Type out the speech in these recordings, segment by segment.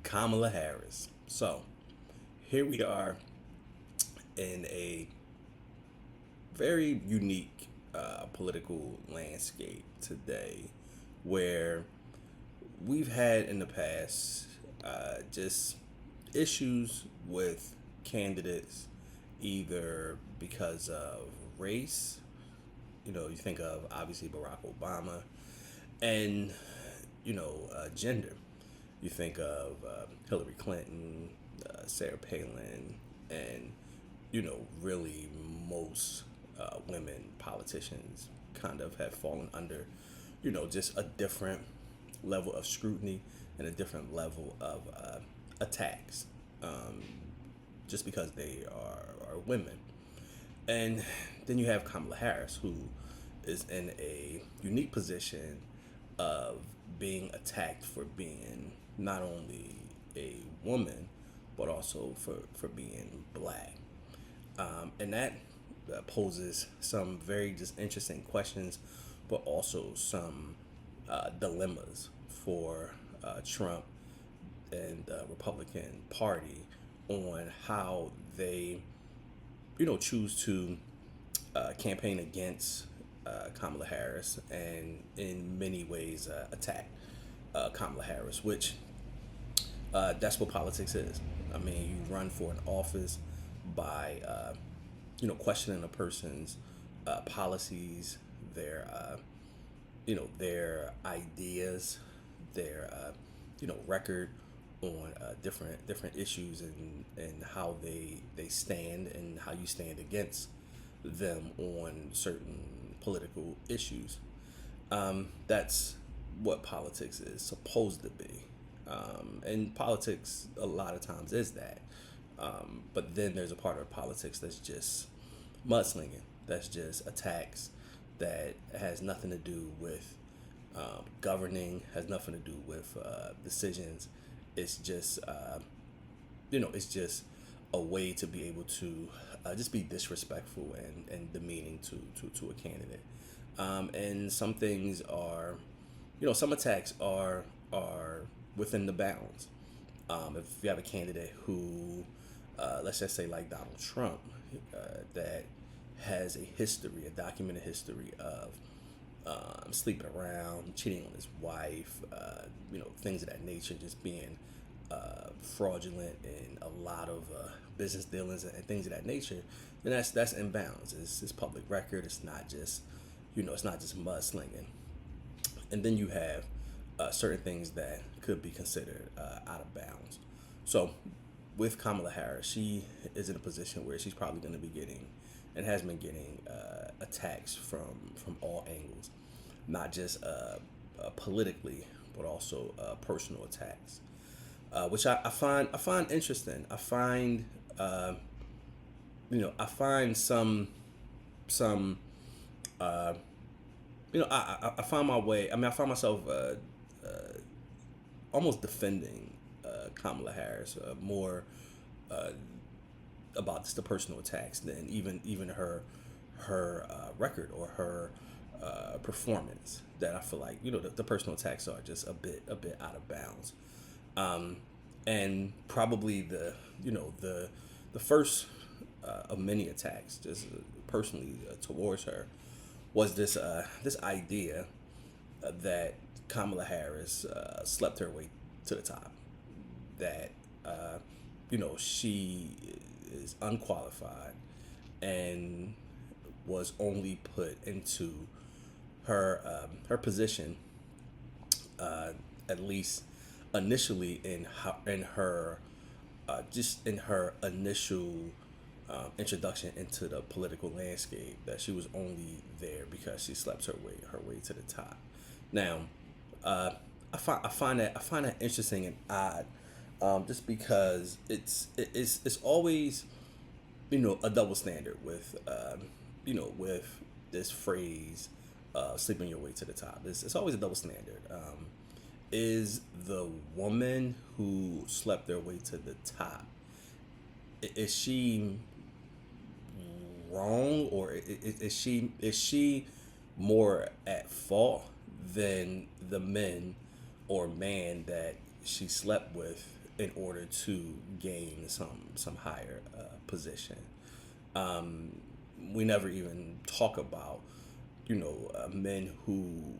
Kamala Harris. So here we are in a very unique political landscape today where we've had in the past just issues with candidates either because of race, you think of obviously Barack Obama, and gender. You think of Hillary Clinton, Sarah Palin, and really most women politicians kind of have fallen under, just a different level of scrutiny and a different level of attacks, just because they are women. And then you have Kamala Harris, who is in a unique position of being attacked for being not only a woman, but also for being black. And that poses some very just interesting questions, but also some dilemmas for Trump and the Republican Party on how they, choose to campaign against Kamala Harris and in many ways attack Kamala Harris, which that's what politics is. I mean, you run for an office by, questioning a person's policies, their ideas, their, record on different issues and how they stand and how you stand against them on certain political issues. That's what politics is supposed to be. And politics a lot of times is that. But then there's a part of politics that's just mudslinging, that's just attacks, that has nothing to do with governing, has nothing to do with decisions. It's just, it's just a way to be able to just be disrespectful and demeaning to a candidate. And some things are, some attacks are within the bounds. If you have a candidate who, let's just say like Donald Trump, that has a history, a documented history of sleeping around, cheating on his wife, things of that nature, just being fraudulent in a lot of business dealings and things of that nature, then that's in bounds. It's public record. It's not just, it's not just mudslinging. And then you have certain things that could be considered out of bounds. So with Kamala Harris, she is in a position where she's probably going to be getting and has been getting attacks from all angles, not just politically, but also personal attacks, which I find interesting. I find some I find my way. I mean, I find myself almost defending Kamala Harris more about just the personal attacks than even her record or her performance. That I feel like the personal attacks are just a bit out of bounds, and probably the first of many attacks, just personally towards her, was this idea that Kamala Harris slept her way to the top. That she is unqualified and was only put into her position, at least initially in her just in her initial introduction into the political landscape, that she was only there because she slept her way to the top. Now, I find that interesting and odd, just because it's always a double standard with with this phrase, sleeping your way to the top. It's always a double standard. Is the woman who slept their way to the top, is she wrong, or is she more at fault than the men or man that she slept with in order to gain some higher position. We never even talk about men who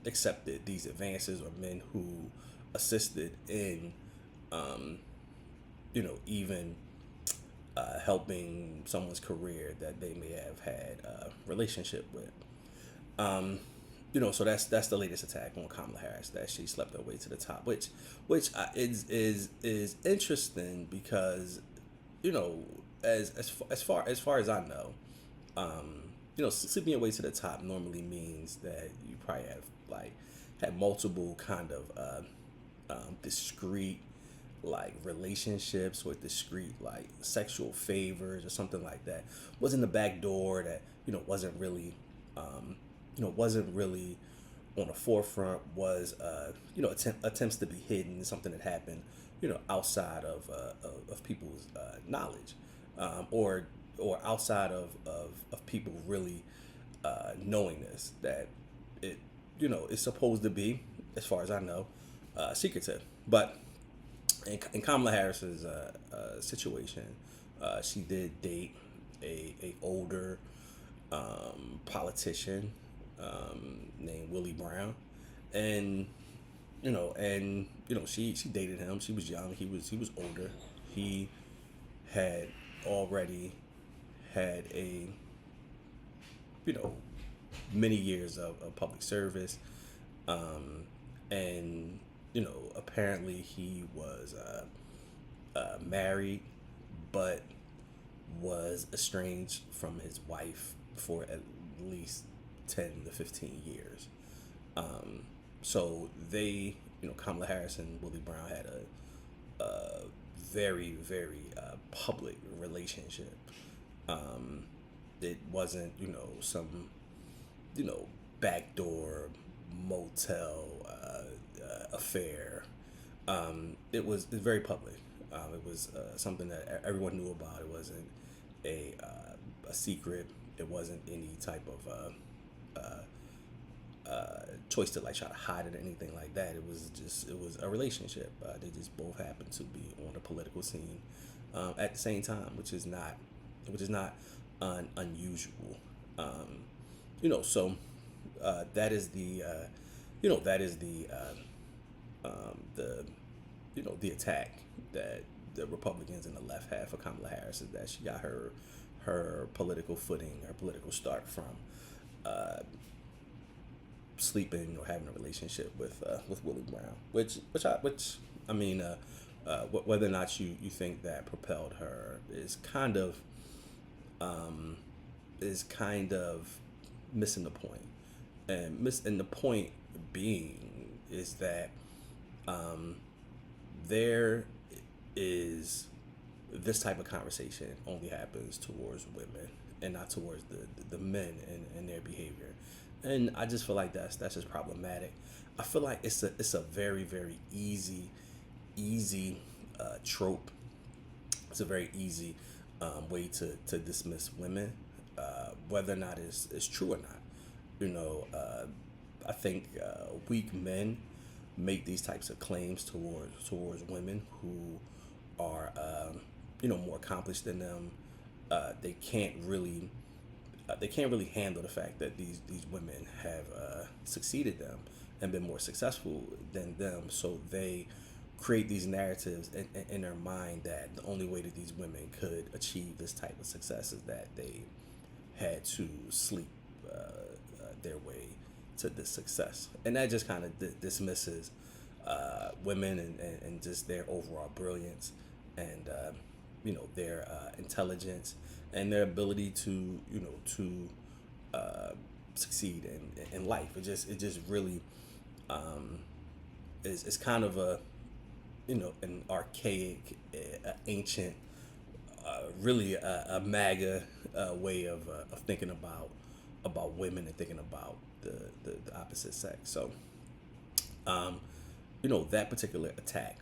accepted these advances, or men who assisted in even helping someone's career that they may have had a relationship with. So that's the latest attack on Kamala Harris, that she slept her way to the top, which is interesting because as far as I know, sleeping your way to the top normally means that you probably have like had multiple kind of discrete like relationships with discrete like sexual favors or something like that. Wasn't the back door that wasn't really on the forefront, was attempts to be hidden, something that happened outside of people's knowledge, or outside of people really knowing this, that it is supposed to be, as far as I know, secretive. But in Kamala Harris's situation, she did date a older politician named Willie Brown, and she dated him. She was young. He was older. He had already had a many years of public service, and apparently he was married, but was estranged from his wife for at least 10 to 15 years. So they, Kamala Harris and Willie Brown had a very, very public relationship. It wasn't, some, backdoor motel affair. It was very public. It was something that everyone knew about. It wasn't a secret. It wasn't any type of choice to like try to hide it or anything like that. It was a relationship. They just both happened to be on the political scene at the same time, which is not unusual. So that is the the attack that the Republicans and the left have for Kamala Harris, is that she got her political footing, her political start from sleeping or having a relationship with Willie Brown, which I mean, whether or not you think that propelled her is kind of missing the point, and the point being is that there is this type of conversation only happens towards women and not towards the men and their behavior. And I just feel like that's just problematic. I feel like it's a very, very easy trope. It's a very easy way to dismiss women, whether or not it's true or not. I think weak men make these types of claims towards women who are more accomplished than them. They can't really handle the fact that these women have succeeded them and been more successful than them. So they create these narratives in their mind that the only way that these women could achieve this type of success is that they had to sleep their way to this success, and that just kind of dismisses women and just their overall brilliance, and their intelligence and their ability to succeed in life. It just really is kind of an archaic, ancient, really a MAGA way of thinking about women and thinking about the opposite sex. So that particular attack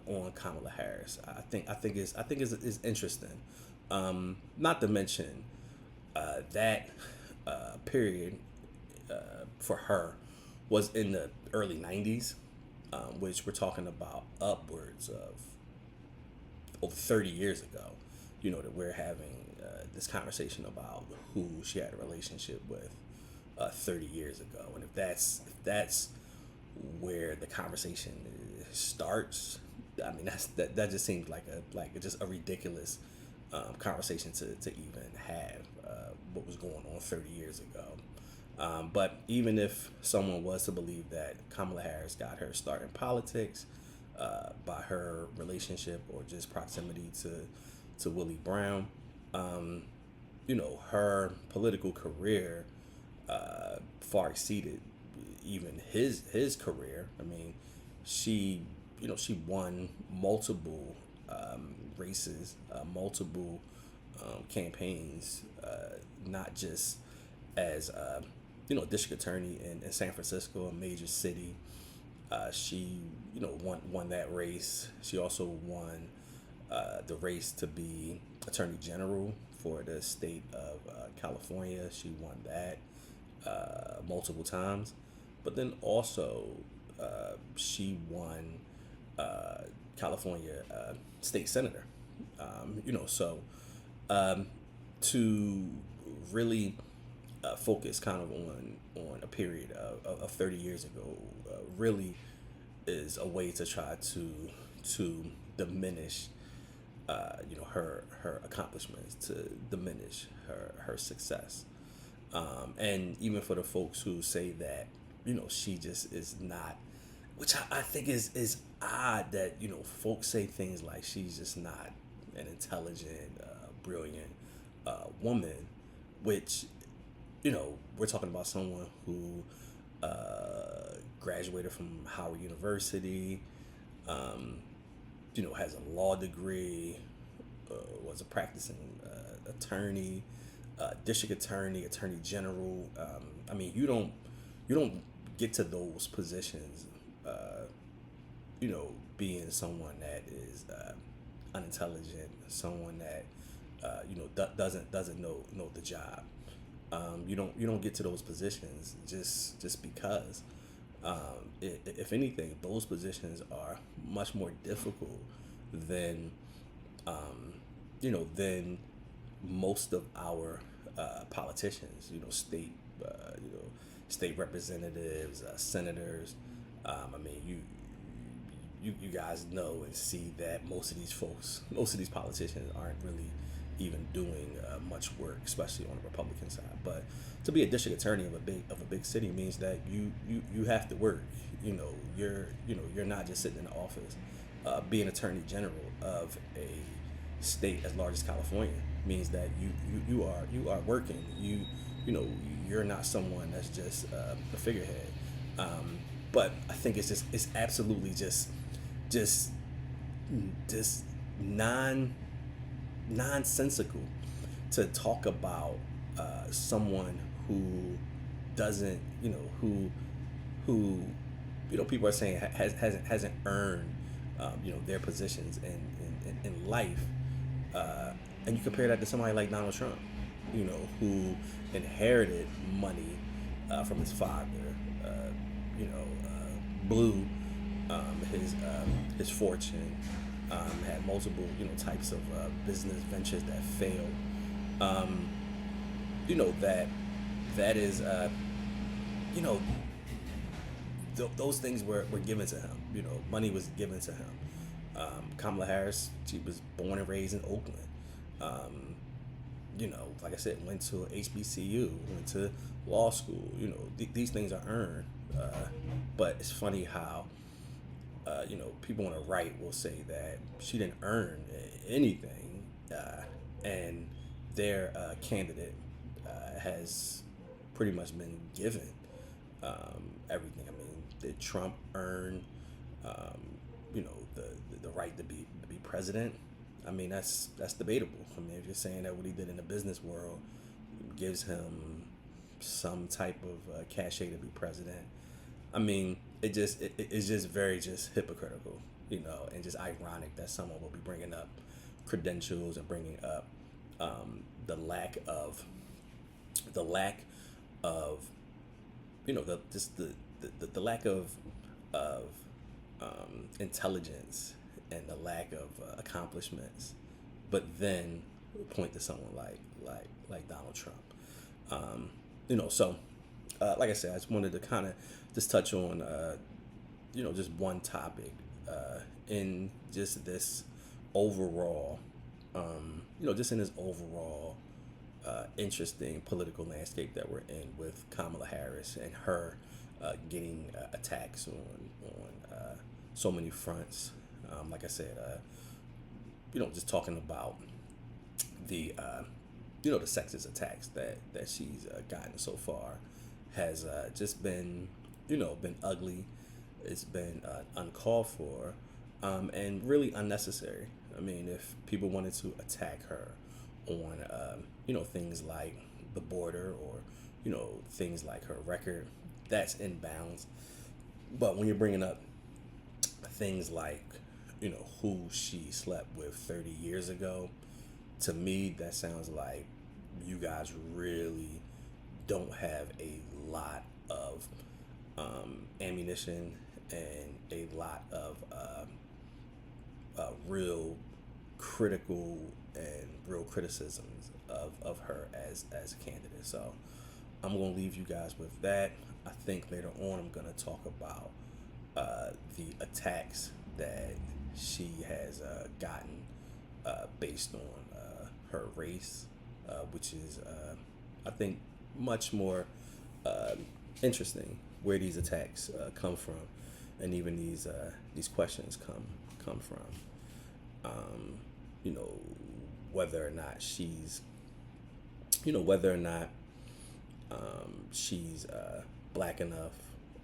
on Kamala Harris, I think is interesting. Not to mention that period for her was in the early '90s. which we're talking about upwards of over 30 years ago, that we're having this conversation about who she had a relationship with 30 years ago. And if that's where the conversation starts, I mean, that just seems like just a ridiculous conversation to even have what was going on 30 years ago. But even if someone was to believe that Kamala Harris got her start in politics by her relationship or just proximity to Willie Brown, her political career far exceeded even his career. I mean, she won multiple races, multiple campaigns, not just as district attorney in San Francisco, a major city. She won that race. She also won the race to be attorney general for the state of California. She won that multiple times, but then also she won California state senator. So to really focus kind of on a period of 30 years ago really is a way to try to diminish her accomplishments, to diminish her success, and even for the folks who say that she just is not, which I think is odd that folks say things like she's just not an intelligent, brilliant woman, which we're talking about someone who graduated from Howard University, has a law degree, was a practicing attorney, district attorney, attorney general. I mean, you don't get to those positions, being someone that is unintelligent, someone that doesn't know the job. You don't get to those positions just because. If anything, those positions are much more difficult than than most of our politicians. State representatives, senators. I mean, you guys know and see that most of these politicians aren't really even doing much work, especially on the Republican side. But to be a district attorney of a big city means that you have to work. You're not just sitting in the office. Being attorney general of a state as large as California means that you are working. You're not someone that's just a figurehead. But I think it's absolutely just nonsensical to talk about someone who doesn't, who people are saying hasn't earned their positions in life, and you compare that to somebody like Donald Trump, who inherited money from his father, blew his fortune, had multiple types of business ventures that failed. That is those things were given to him. Money was given to him. Kamala Harris, she was born and raised in Oakland. Like I said, went to HBCU, went to law school. These things are earned. But it's funny how people on the right will say that she didn't earn anything, and their candidate has pretty much been given everything. I mean, did Trump earn, the right to be president? I mean, that's debatable. I mean, if you're saying that what he did in the business world gives him some type of cachet to be president, I mean, it's just very just hypocritical, and just ironic that someone will be bringing up credentials and bringing up the lack of the lack of the lack of intelligence and the lack of accomplishments, but then point to someone like Donald Trump. Um, so like I said, I just wanted to kind of just touch on just one topic in just this overall, just in this overall interesting political landscape that we're in with Kamala Harris and her getting attacks on so many fronts. Like I said, just talking about the the sexist attacks that she's gotten so far has just been been ugly. It's been uncalled for, and really unnecessary. I mean, if people wanted to attack her on things like the border or things like her record, that's in bounds. But when you're bringing up things like who she slept with 30 years ago, to me that sounds like you guys really don't have a lot of ammunition and a lot of real critical and real criticisms of her as a candidate. So I'm going to leave you guys with that. I think later on I'm going to talk about the attacks that she has gotten based on her race, which is, I think, much more interesting where these attacks come from, and even these questions come from. Um, you know, whether or not she's black enough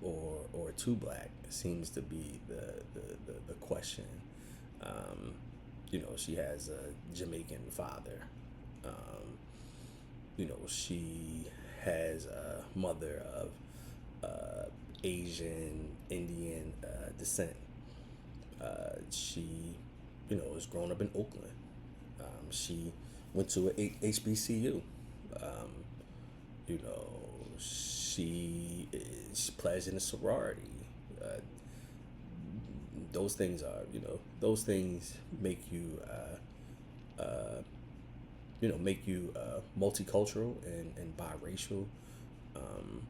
or too black seems to be the question. She has a Jamaican father. She has a mother of Asian, Indian descent. She, was grown up in Oakland. She went to a HBCU. Um, she is pledged in a sorority. Uh, those things make you, multicultural and biracial. Um,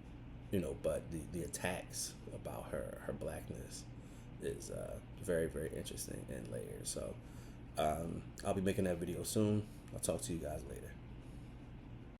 but the attacks about her blackness is very, very interesting and layered. So I'll be making that video soon. I'll talk to you guys later.